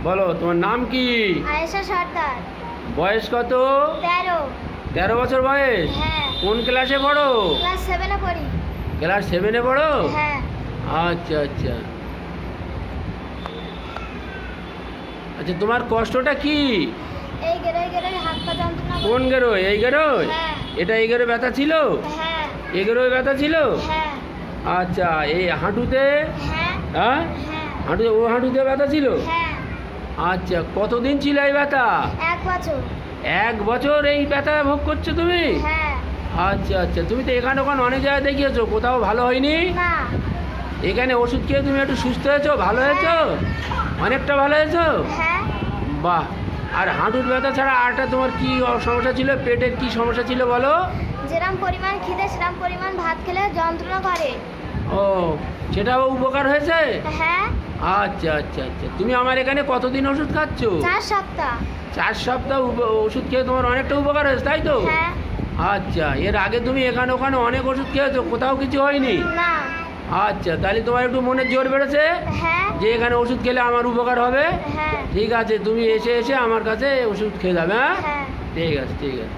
বলো তোমার নাম কি? আয়েশা সর্দার। বয়স কত? 13। 13 বছর বয়স। হ্যাঁ। কোন ক্লাসে পড়ো? ক্লাস 7-এ পড়ি। ক্লাস 7-এ পড়ো? হ্যাঁ। আচ্ছা আচ্ছা আচ্ছা, তোমার কষ্টটা কি? এই গেরোয় হাত পা যন্ত্রণা করে। কোন গেরোয়? এই গেরোয়? হ্যাঁ। এটা এই গেরোয় ব্যথা ছিল? হ্যাঁ। এই গেরোয় ব্যথা ছিল? হ্যাঁ। আচ্ছা, এই হাঁটুতে? হ্যাঁ। হ্যাঁ, হ্যাঁ। হাঁটুতে, ও হাঁটুতে ব্যথা ছিল? হ্যাঁ। আচ্ছা, কতদিন ছিল এই ব্যথা? 1 বছর। 1 বছর এই ব্যথা ভোগ করছো তুমি? হ্যাঁ। আচ্ছা আচ্ছা, তুমি তো এখানে ওখানে অনেক জায়গায় দেখিয়েছো, কোথাও ভালো হয়নি? না। এখানে ওষুধ খেয়ে তুমি একটু সুস্থ হয়েছো, ভালো হয়েছো? অনেকটা ভালো হয়েছো? হ্যাঁ। বাহ। আর হাঁটুর ব্যথা ছাড়া আরটা তোমার কি সমস্যা ছিল? পেটের কি সমস্যা ছিল বলো? যেরকম পরিমাণ খিদে সেরকম পরিমাণ ভাত খেলে যন্ত্রণা করে। ও, সেটাও উপকার হয়েছে? হ্যাঁ। আচ্ছা আচ্ছা আচ্ছা, তুমি আমার এখানে কতদিন ওষুধ খাচ্ছ? 4 সপ্তাহ। 4 সপ্তাহ ওষুধ খেয়ে তোমার অনেকটা উপকার হয়েছে, তাই তো? হ্যাঁ। আচ্ছা, এর আগে তুমি এখানে ওখানে অনেক ওষুধ খেয়েছো, কোথাও কিছু হয়নি? না। আচ্ছা, তাহলে তোমার একটু মনের জোর বেড়েছে হ্যাঁ। যে এখানে ওষুধ খেলে আমার উপকার হবে। হ্যাঁ। ঠিক আছে, তুমি এসে আমার কাছে ওষুধ খেয়ে যাবে। হ্যাঁ, হ্যাঁ। ঠিক আছে ঠিক আছে।